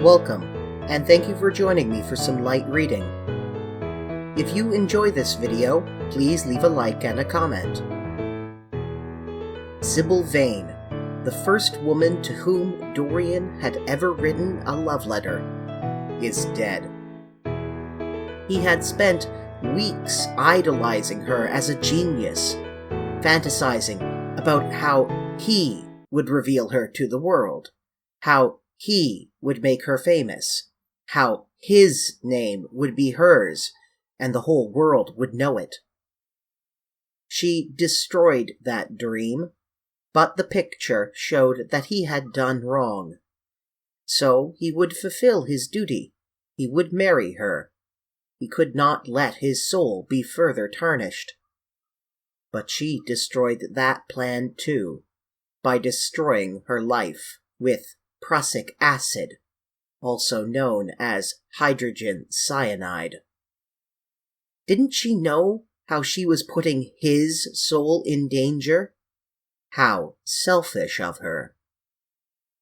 Welcome, and thank you for joining me for some light reading. If you enjoy this video, please leave a like and a comment. Sybil Vane, the first woman to whom Dorian had ever written a love letter, is dead. He had spent weeks idolizing her as a genius, fantasizing about how he would reveal her to the world, how he would make her famous, how his name would be hers, and the whole world would know it. She destroyed that dream, but the picture showed that he had done wrong. So he would fulfill his duty. He would marry her. He could not let his soul be further tarnished. But she destroyed that plan too, by destroying her life with prussic acid, also known as hydrogen cyanide. Didn't she know how she was putting his soul in danger? How selfish of her.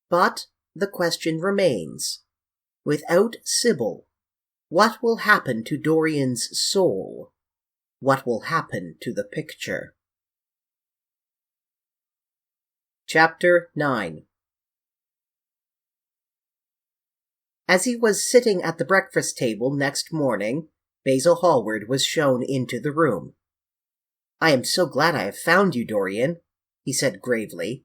But the question remains, without Sybil, what will happen to Dorian's soul? What will happen to the picture? Chapter 9. As he was sitting at the breakfast table next morning, Basil Hallward was shown into the room. "I am so glad I have found you, Dorian," he said gravely.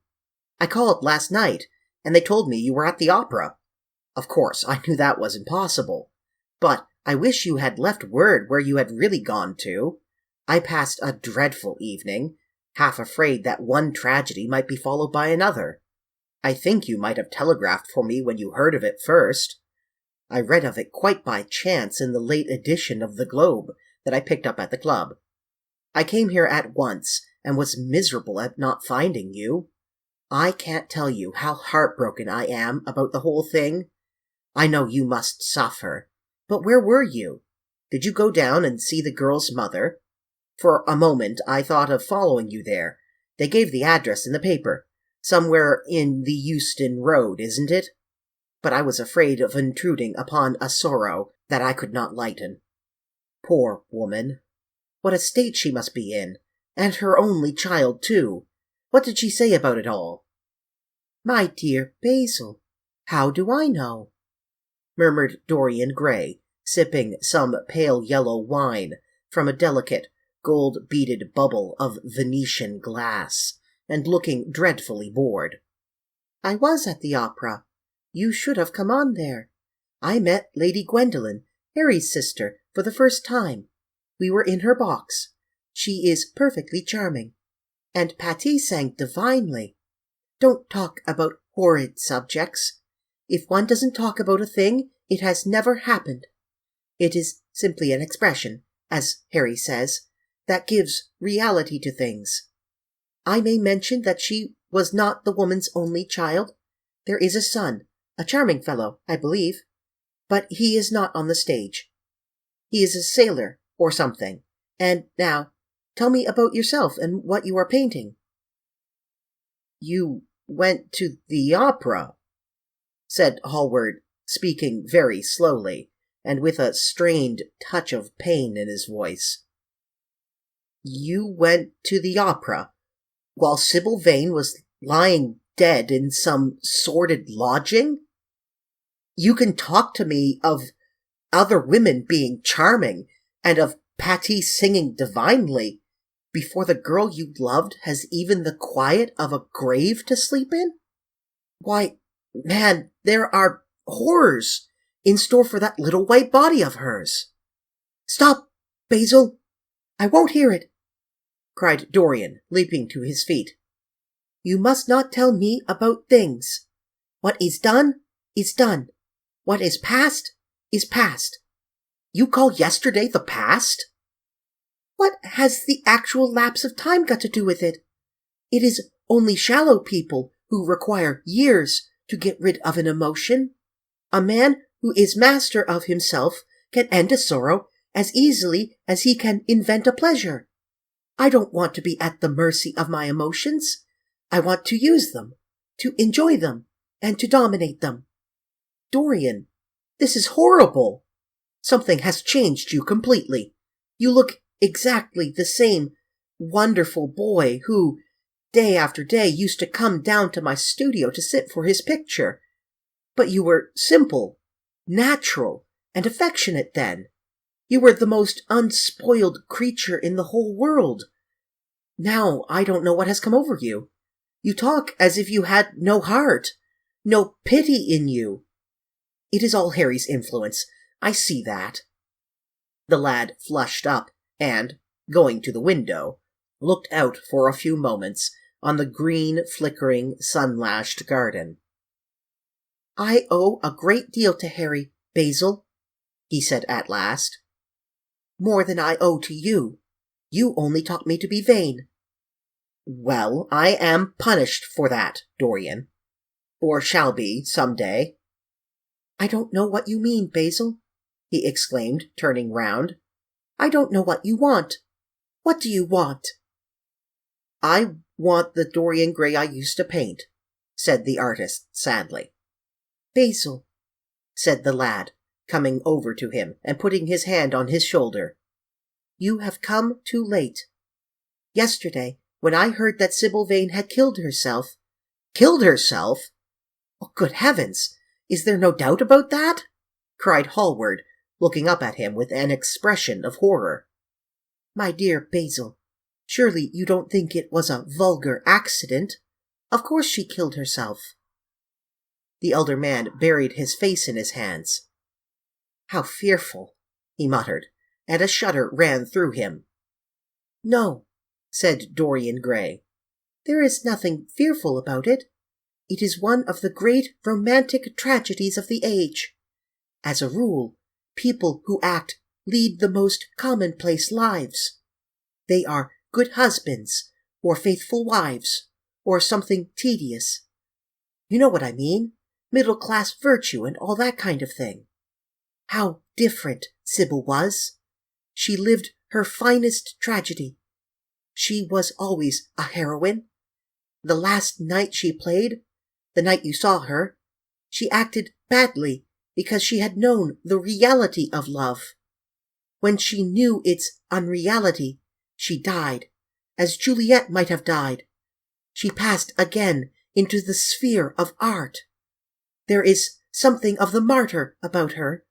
"I called last night, and they told me you were at the opera. Of course, I knew that was impossible. But I wish you had left word where you had really gone to. I passed a dreadful evening, half afraid that one tragedy might be followed by another. I think you might have telegraphed for me when you heard of it first. I read of it quite by chance in the late edition of the Globe that I picked up at the club. I came here at once and was miserable at not finding you. I can't tell you how heartbroken I am about the whole thing. I know you must suffer, but where were you? Did you go down and see the girl's mother? For a moment I thought of following you there. They gave the address in the paper. Somewhere in the Euston Road, isn't it? But I was afraid of intruding upon a sorrow that I could not lighten. Poor woman. What a state she must be in, and her only child, too. What did she say about it all?" "My dear Basil, how do I know?" murmured Dorian Gray, sipping some pale yellow wine from a delicate, gold-beaded bubble of Venetian glass, and looking dreadfully bored. "I was at the opera. You should have come on there. I met Lady Gwendolen, Harry's sister, for the first time. We were in her box. She is perfectly charming. And Patti sang divinely. Don't talk about horrid subjects. If one doesn't talk about a thing, it has never happened. It is simply an expression, as Harry says, that gives reality to things. I may mention that she was not the woman's only child. There is a son, a charming fellow, I believe, but he is not on the stage. He is a sailor or something. And now, tell me about yourself and what you are painting." "You went to the opera," said Hallward, speaking very slowly, and with a strained touch of pain in his voice. "You went to the opera, while Sybil Vane was lying dead in some sordid lodging? You can talk to me of other women being charming, and of Patti singing divinely, before the girl you loved has even the quiet of a grave to sleep in? Why, man, there are horrors in store for that little white body of hers." "Stop, Basil! I won't hear it!" cried Dorian, leaping to his feet. "You must not tell me about things. What is done is done. What is past is past. You call yesterday the past? What has the actual lapse of time got to do with it? It is only shallow people who require years to get rid of an emotion. A man who is master of himself can end a sorrow as easily as he can invent a pleasure. I don't want to be at the mercy of my emotions. I want to use them, to enjoy them, and to dominate them. Dorian, This is horrible. Something has changed you completely. You look exactly the same wonderful boy who, day after day, used to come down to my studio to sit for his picture. But you were simple, natural, and affectionate then. You were the most unspoiled creature in the whole world. Now I don't know what has come over you. You talk as if you had no heart, no pity in you. It is all Harry's influence. I see that. The lad flushed up and, going to the window, looked out for a few moments on the green, flickering, sun-lashed garden. I owe a great deal to Harry, Basil, he said at last. More than I owe to you. You only taught me to be vain. Well, I am punished for that, Dorian. Or shall be, some day. I don't know what you mean, Basil, he exclaimed, turning round. I don't know what you want. What do you want? I want the Dorian Gray I used to paint, said the artist sadly. Basil, said the lad, coming over to him and putting his hand on his shoulder. You have come too late. Yesterday, when I heard that Sybil Vane had killed herself— Killed herself? Oh, good heavens! Is there no doubt about that? Cried Hallward, looking up at him with an expression of horror. My dear Basil, surely you don't think it was a vulgar accident? Of course she killed herself. The elder man buried his face in his hands. How fearful, he muttered, and a shudder ran through him. No, said Dorian Gray. There is nothing fearful about it. It is one of the great romantic tragedies of the age. As a rule, people who act lead the most commonplace lives. They are good husbands, or faithful wives, or something tedious. You know what I mean? Middle-class virtue and all that kind of thing. How different Sybil was. She lived her finest tragedy. She was always a heroine. The last night she played, the night you saw her, she acted badly because she had known the reality of love. When she knew its unreality, she died, as Juliet might have died. She passed again into the sphere of art. There is something of the martyr about her.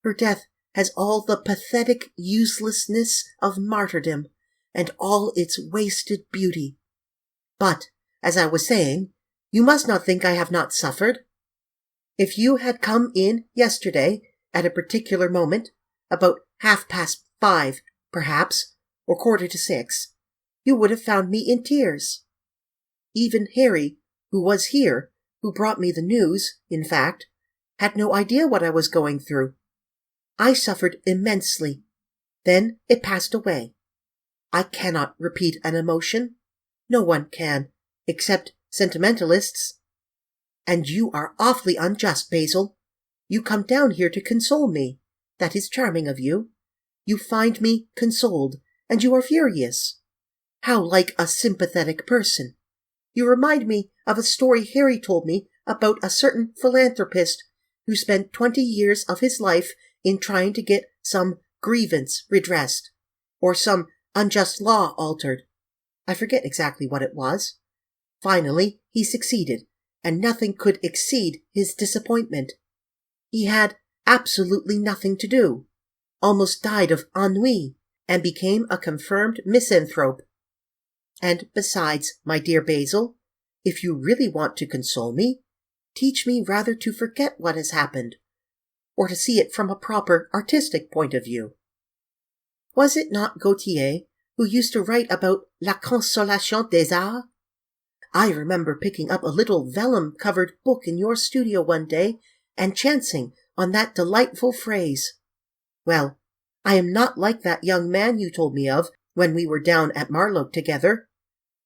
Her death has all the pathetic uselessness of martyrdom and all its wasted beauty. But, as I was saying, you must not think I have not suffered. If you had come in yesterday at a particular moment, about 5:30, perhaps, or 5:45, you would have found me in tears. Even Harry, who was here, who brought me the news, in fact, had no idea what I was going through. I suffered immensely. Then it passed away. I cannot repeat an emotion. No one can, except sentimentalists. And you are awfully unjust, Basil. You come down here to console me. That is charming of you. You find me consoled, and you are furious. How like a sympathetic person. You remind me of a story Harry told me about a certain philanthropist who spent 20 years of his life in trying to get some grievance redressed, or some unjust law altered. I forget exactly what it was. Finally, he succeeded, and nothing could exceed his disappointment. He had absolutely nothing to do, almost died of ennui, and became a confirmed misanthrope. And besides, my dear Basil, if you really want to console me, teach me rather to forget what has happened, or to see it from a proper artistic point of view. Was it not Gautier who used to write about la consolation des arts? I remember picking up a little vellum-covered book in your studio one day and chancing on that delightful phrase. Well, I am not like that young man you told me of when we were down at Marlow together.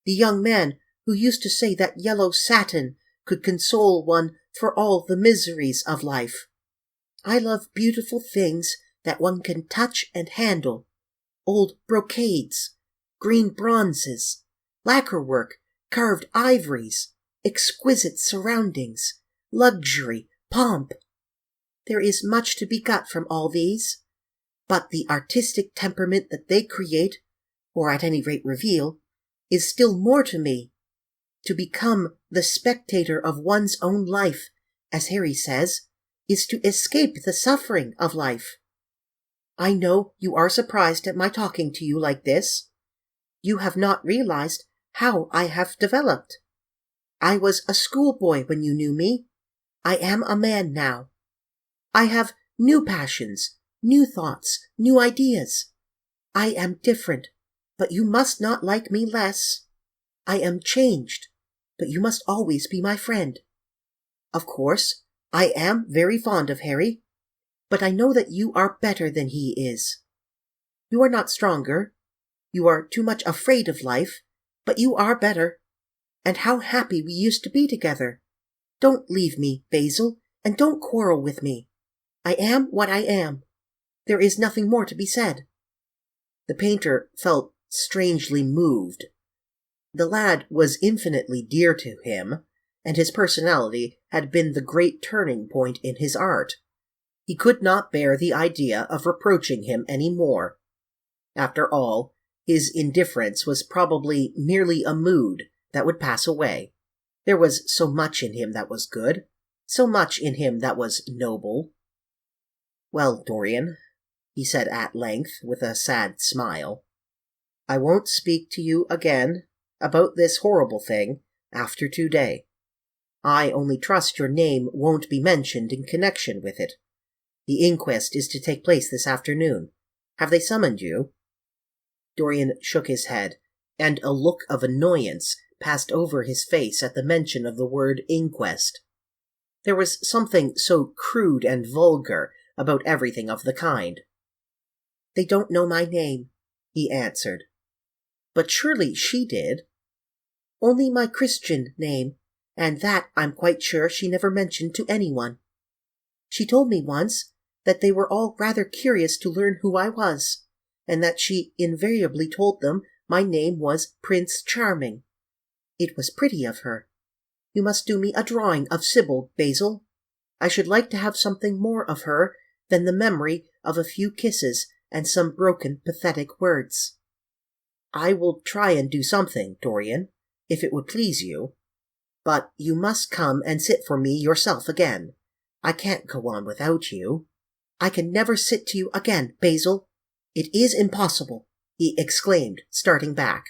The young man who used to say that yellow satin could console one for all the miseries of life. I love beautiful things that one can touch and handle. Old brocades, green bronzes, lacquer work, carved ivories, exquisite surroundings, luxury, pomp. There is much to be got from all these, but the artistic temperament that they create, or at any rate reveal, is still more to me. To become the spectator of one's own life, as Harry says, is to escape the suffering of life. I know you are surprised at my talking to you like this. You have not realized how I have developed. I was a schoolboy when you knew me. I am a man now. I have new passions, new thoughts, new ideas. I am different, but you must not like me less. I am changed, but you must always be my friend. Of course, I am very fond of Harry, but I know that you are better than he is. You are not stronger. You are too much afraid of life, but you are better. And how happy we used to be together. Don't leave me, Basil, and don't quarrel with me. I am what I am. There is nothing more to be said. The painter felt strangely moved. The lad was infinitely dear to him, and his personality had been the great turning point in his art. He could not bear the idea of reproaching him any more. After all, his indifference was probably merely a mood that would pass away. There was so much in him that was good, so much in him that was noble. "Well, Dorian," he said at length with a sad smile, "I won't speak to you again about this horrible thing after today. I only trust your name won't be mentioned in connection with it. The inquest is to take place this afternoon. Have they summoned you?" Dorian shook his head, and a look of annoyance passed over his face at the mention of the word inquest. There was something so crude and vulgar about everything of the kind. "They don't know my name," he answered. "But surely she did." "Only my Christian name, and that I'm quite sure she never mentioned to anyone. She told me once that they were all rather curious to learn who I was, and that she invariably told them my name was Prince Charming. It was pretty of her. You must do me a drawing of Sybil, Basil. I should like to have something more of her than the memory of a few kisses and some broken, pathetic words." "I will try and do something, Dorian, if it would please you. But you must come and sit for me yourself again. I can't go on without you. I can never sit to you again, Basil. It is impossible," he exclaimed, starting back.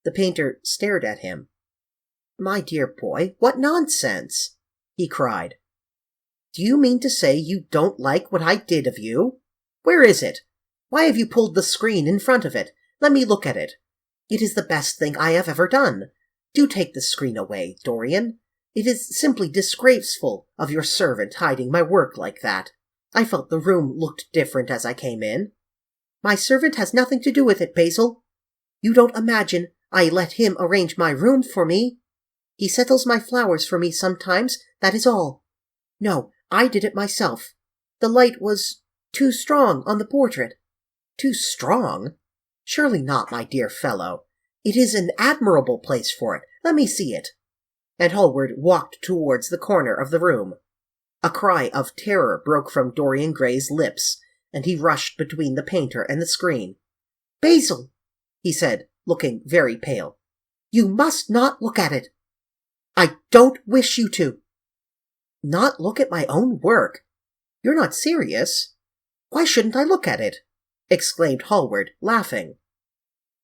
The painter stared at him. "My dear boy, what nonsense!" he cried. "Do you mean to say you don't like what I did of you? Where is it? Why have you pulled the screen in front of it? Let me look at it. It is the best thing I have ever done. Do take the screen away, Dorian. It is simply disgraceful of your servant hiding my work like that. I felt the room looked different as I came in." "My servant has nothing to do with it, Basil. You don't imagine I let him arrange my room for me. He settles my flowers for me sometimes, that is all. No, I did it myself. The light was too strong on the portrait." "Too strong? Surely not, my dear fellow. It is an admirable place for it. Let me see it." And Hallward walked towards the corner of the room. A cry of terror broke from Dorian Gray's lips, and he rushed between the painter and the screen. "Basil," he said, looking very pale, "you must not look at it. I don't wish you to." "Not look at my own work? You're not serious? Why shouldn't I look at it?" exclaimed Hallward, laughing.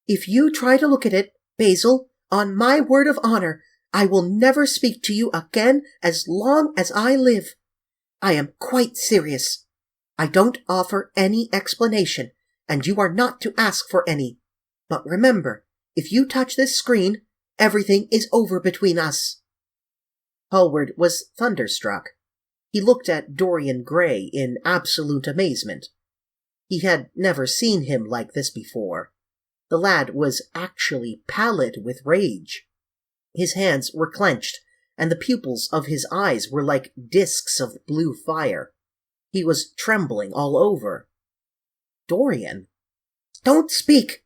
"If you try to look at it, Basil, on my word of honor, I will never speak to you again as long as I live. I am quite serious. I don't offer any explanation, and you are not to ask for any. But remember, if you touch this screen, everything is over between us." Hallward was thunderstruck. He looked at Dorian Gray in absolute amazement. He had never seen him like this before. The lad was actually pallid with rage. His hands were clenched, and the pupils of his eyes were like discs of blue fire. He was trembling all over. "Dorian!" "Don't speak!"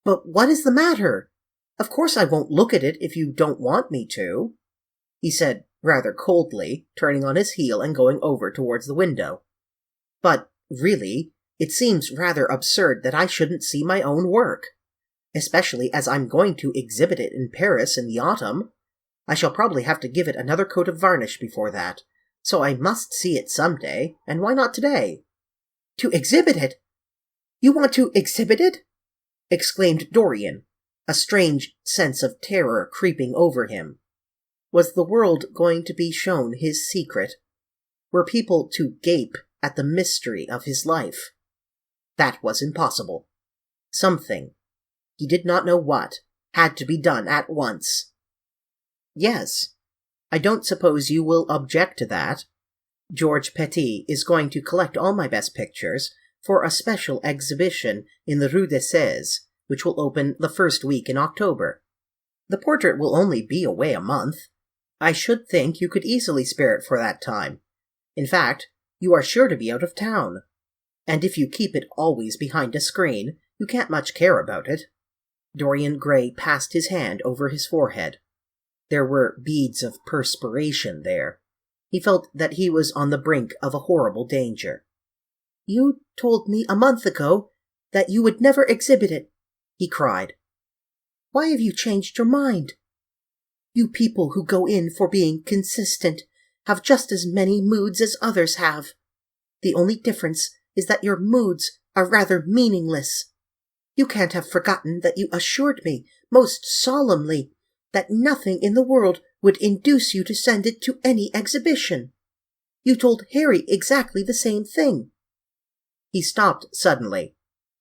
"But what is the matter? Of course I won't look at it if you don't want me to," he said rather coldly, turning on his heel and going over towards the window. "But, really, it seems rather absurd that I shouldn't see my own work, especially as I'm going to exhibit it in Paris in the autumn. I shall probably have to give it another coat of varnish before that, so I must see it some day, and why not today?" "To exhibit it? You want to exhibit it?" exclaimed Dorian, a strange sense of terror creeping over him. Was the world going to be shown his secret? Were people to gape at the mystery of his life? That was impossible. Something, he did not know what, had to be done at once. "Yes, I don't suppose you will object to that. George Petit is going to collect all my best pictures for a special exhibition in the Rue des Seize, which will open the first week in October. The portrait will only be away a month. I should think you could easily spare it for that time. In fact, you are sure to be out of town. And if you keep it always behind a screen, you can't much care about it." Dorian Gray passed his hand over his forehead. There were beads of perspiration there. He felt that he was on the brink of a horrible danger. "You told me a month ago that you would never exhibit it," he cried. "Why have you changed your mind? You people who go in for being consistent have just as many moods as others have. The only difference is that your moods are rather meaningless. You can't have forgotten that you assured me, most solemnly, that nothing in the world would induce you to send it to any exhibition. You told Harry exactly the same thing." He stopped suddenly,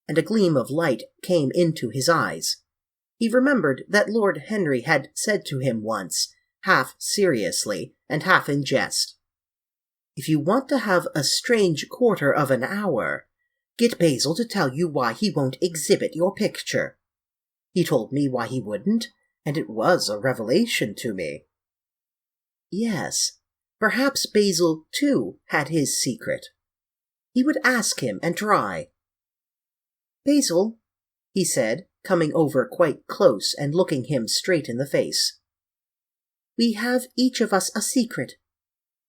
and a gleam of light came into his eyes. He remembered that Lord Henry had said to him once, half seriously and half in jest, "If you want to have a strange quarter of an hour, get Basil to tell you why he won't exhibit your picture." He told me why he wouldn't, and it was a revelation to me. Yes, perhaps Basil, too, had his secret. He would ask him and try. "Basil," he said, coming over quite close and looking him straight in the face, "we have each of us a secret.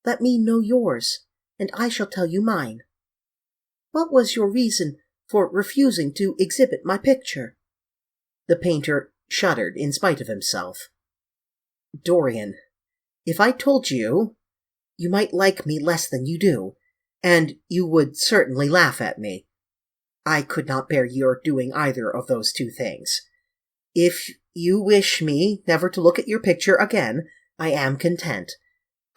Let me know yours, and I shall tell you mine. What was your reason for refusing to exhibit my picture?" The painter shuddered in spite of himself. "Dorian, if I told you, you might like me less than you do, and you would certainly laugh at me. I could not bear your doing either of those two things. If you wish me never to look at your picture again, I am content.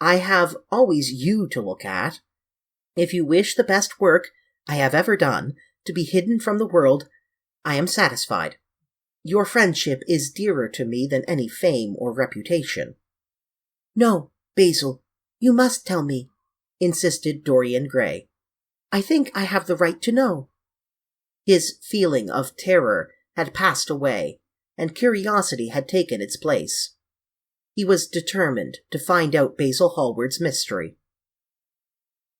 I have always you to look at. If you wish the best work I have ever done to be hidden from the world, I am satisfied. Your friendship is dearer to me than any fame or reputation." "No, Basil, you must tell me," insisted Dorian Gray. "I think I have the right to know." His feeling of terror had passed away, and curiosity had taken its place. He was determined to find out Basil Hallward's mystery.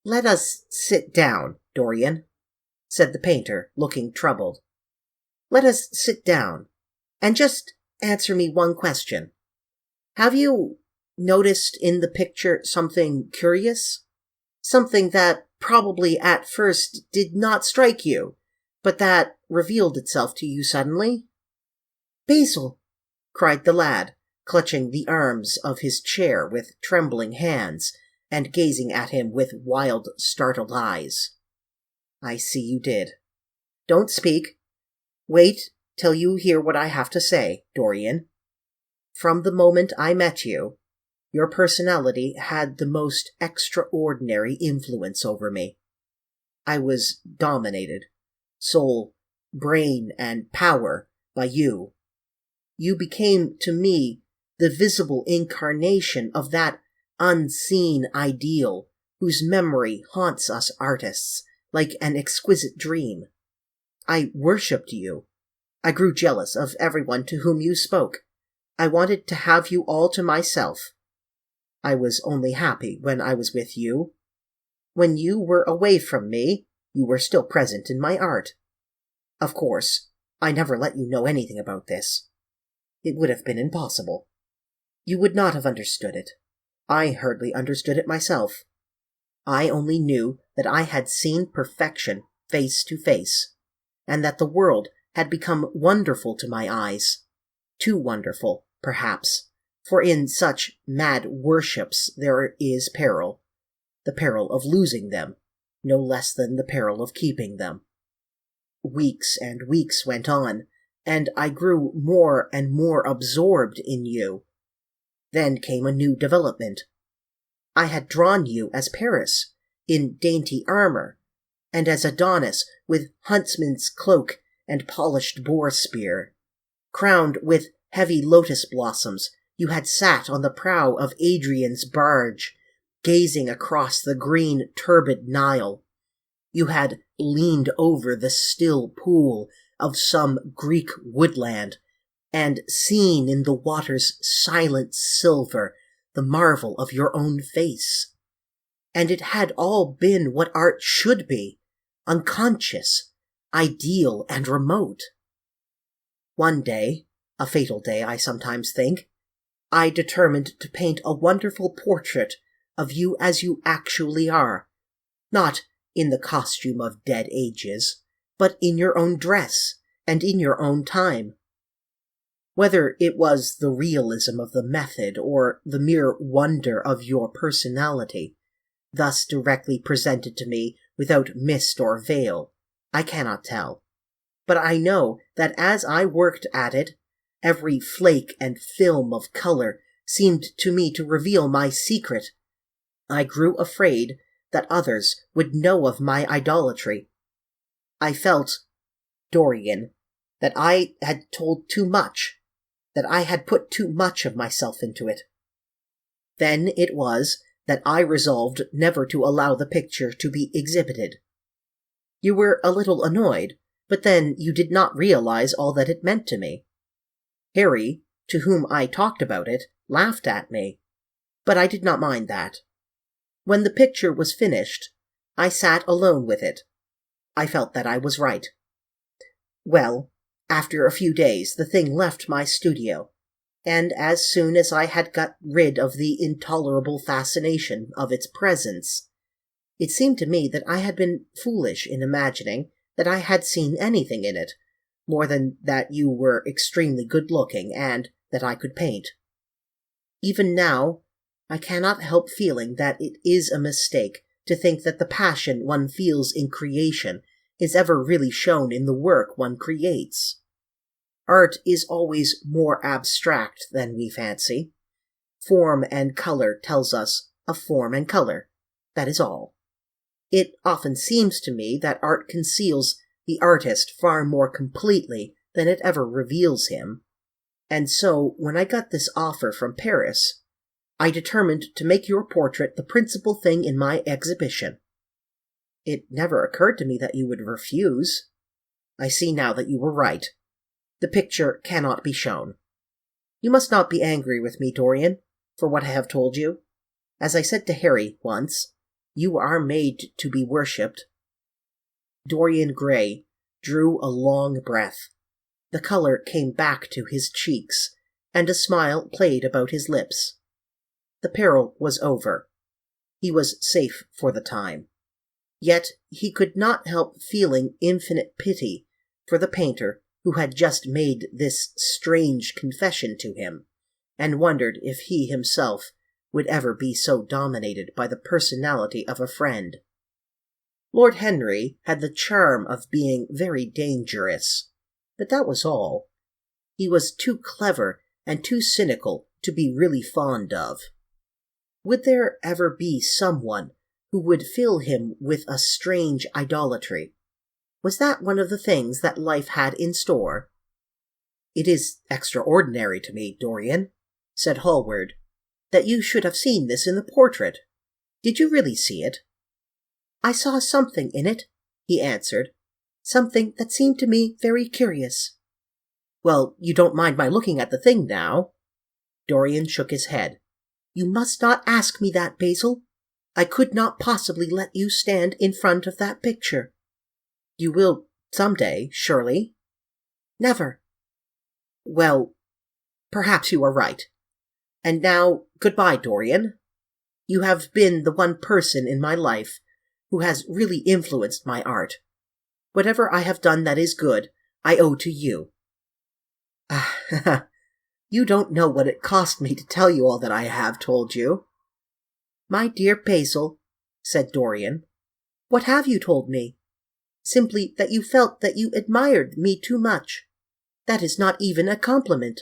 "Let us sit down, Dorian," said the painter, looking troubled. "Let us sit down, and just answer me one question. Have you noticed in the picture something curious? Something that probably at first did not strike you, but that revealed itself to you suddenly?" "Basil!" cried the lad, clutching the arms of his chair with trembling hands and gazing at him with wild, startled eyes. "I see you did. Don't speak. Wait till you hear what I have to say, Dorian. From the moment I met you, your personality had the most extraordinary influence over me. I was dominated, soul, brain, and power, by you. You became to me the visible incarnation of that unseen ideal whose memory haunts us artists like an exquisite dream. I worshipped you. I grew jealous of everyone to whom you spoke. I wanted to have you all to myself. I was only happy when I was with you. When you were away from me, you were still present in my art. Of course, I never let you know anything about this. It would have been impossible. You would not have understood it. I hardly understood it myself. I only knew that I had seen perfection face to face, and that the world had become wonderful to my eyes. Too wonderful, perhaps, for in such mad worships there is peril, the peril of losing them, no less than the peril of keeping them. Weeks and weeks went on, and I grew more and more absorbed in you. Then came a new development. I had drawn you as Paris, in dainty armor, and as Adonis with huntsman's cloak and polished boar spear. Crowned with heavy lotus blossoms, you had sat on the prow of Adrian's barge, gazing across the green turbid Nile. You had leaned over the still pool of some Greek woodland, and seen in the water's silent silver the marvel of your own face. And it had all been what art should be, unconscious, ideal, and remote. One day, a fatal day I sometimes think, I determined to paint a wonderful portrait of you as you actually are, not in the costume of dead ages, but in your own dress and in your own time. Whether it was the realism of the method or the mere wonder of your personality, thus directly presented to me without mist or veil, I cannot tell. But I know that as I worked at it, every flake and film of color seemed to me to reveal my secret. I grew afraid that others would know of my idolatry. I felt, Dorian, that I had told too much, that I had put too much of myself into it. Then it was that I resolved never to allow the picture to be exhibited. You were a little annoyed, but then you did not realize all that it meant to me. Harry, to whom I talked about it, laughed at me, but I did not mind that. When the picture was finished, I sat alone with it. I felt that I was right. Well, after a few days the thing left my studio, and as soon as I had got rid of the intolerable fascination of its presence, it seemed to me that I had been foolish in imagining that I had seen anything in it, more than that you were extremely good-looking and that I could paint. Even now, I cannot help feeling that it is a mistake to think that the passion one feels in creation is ever really shown in the work one creates. Art is always more abstract than we fancy. Form and color tells us of form and color. That is all. It often seems to me that art conceals the artist far more completely than it ever reveals him. And so, when I got this offer from Paris, I determined to make your portrait the principal thing in my exhibition. It never occurred to me that you would refuse. I see now that you were right. The picture cannot be shown. You must not be angry with me, Dorian, for what I have told you. As I said to Harry once, you are made to be worshipped. Dorian Gray drew a long breath. The color came back to his cheeks, and a smile played about his lips. The peril was over. He was safe for the time. Yet he could not help feeling infinite pity for the painter who had just made this strange confession to him, and wondered if he himself would ever be so dominated by the personality of a friend. Lord Henry had the charm of being very dangerous, but that was all. He was too clever and too cynical to be really fond of. Would there ever be someone who would fill him with a strange idolatry? Was that one of the things that life had in store? It is extraordinary to me, Dorian, said Hallward, that you should have seen this in the portrait. Did you really see it? I saw something in it, he answered, something that seemed to me very curious. Well, you don't mind my looking at the thing now? Dorian shook his head. You must not ask me that, Basil. I could not possibly let you stand in front of that picture. You will some day, surely? Never. Well, perhaps you are right. And now, goodbye, Dorian. You have been the one person in my life who has really influenced my art. Whatever I have done that is good, I owe to you. You don't know what it cost me to tell you all that I have told you. My dear Basil, said Dorian, what have you told me? Simply that you felt that you admired me too much. That is not even a compliment.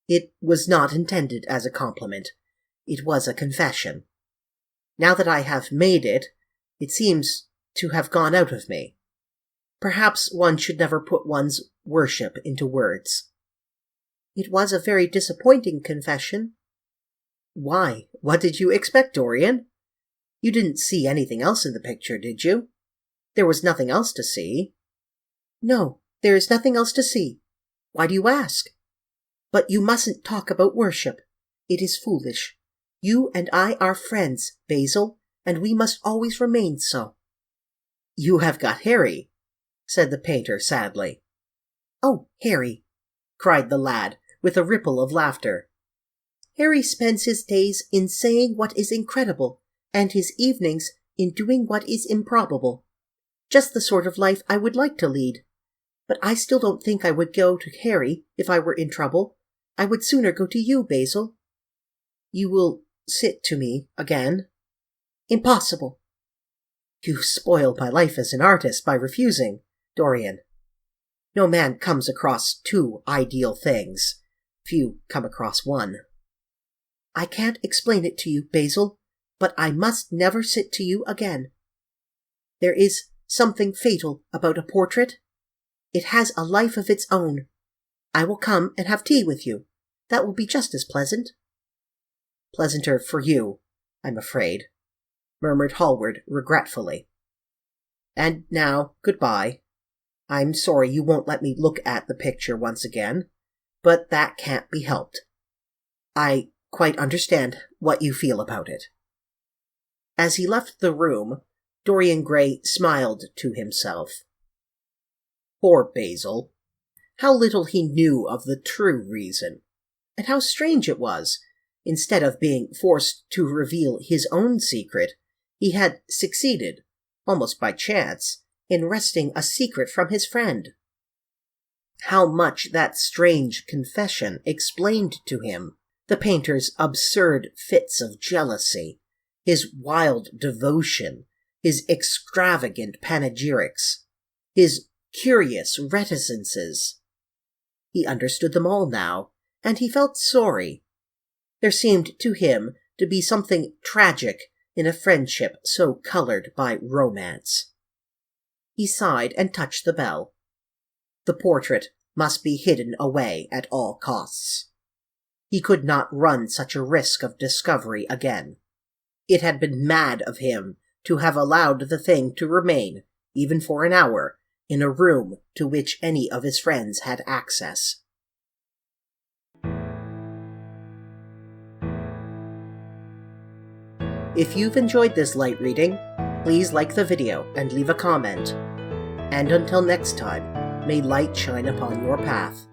It was not intended as a compliment. It was a confession. Now that I have made it, it seems to have gone out of me. Perhaps one should never put one's worship into words. It was a very disappointing confession. Why? What did you expect, Dorian? You didn't see anything else in the picture, did you? There was nothing else to see. No, there is nothing else to see. Why do you ask? But you mustn't talk about worship. It is foolish. You and I are friends, Basil, and we must always remain so. You have got Harry, said the painter sadly. Oh, Harry, cried the lad, with a ripple of laughter. Harry spends his days in saying what is incredible, and his evenings in doing what is improbable. Just the sort of life I would like to lead. But I still don't think I would go to Harry if I were in trouble. I would sooner go to you, Basil. You will sit to me again? Impossible. You spoil my life as an artist by refusing, Dorian. No man comes across two ideal things. Few come across one. I can't explain it to you, Basil, but I must never sit to you again. There is something fatal about a portrait. It has a life of its own. I will come and have tea with you. That will be just as pleasant. Pleasanter for you, I'm afraid, murmured Hallward regretfully. And now, goodbye. I'm sorry you won't let me look at the picture once again, but that can't be helped. I quite understand what you feel about it. As he left the room, Dorian Gray smiled to himself. Poor Basil. How little he knew of the true reason, and how strange it was. Instead of being forced to reveal his own secret, he had succeeded, almost by chance, in wresting a secret from his friend. How much that strange confession explained to him the painter's absurd fits of jealousy, his wild devotion, his extravagant panegyrics, his curious reticences. He understood them all now, and he felt sorry. There seemed to him to be something tragic in a friendship so colored by romance. He sighed and touched the bell. The portrait must be hidden away at all costs. He could not run such a risk of discovery again. It had been mad of him to have allowed the thing to remain, even for an hour, in a room to which any of his friends had access. If you've enjoyed this light reading, please like the video and leave a comment. And until next time, may light shine upon your path.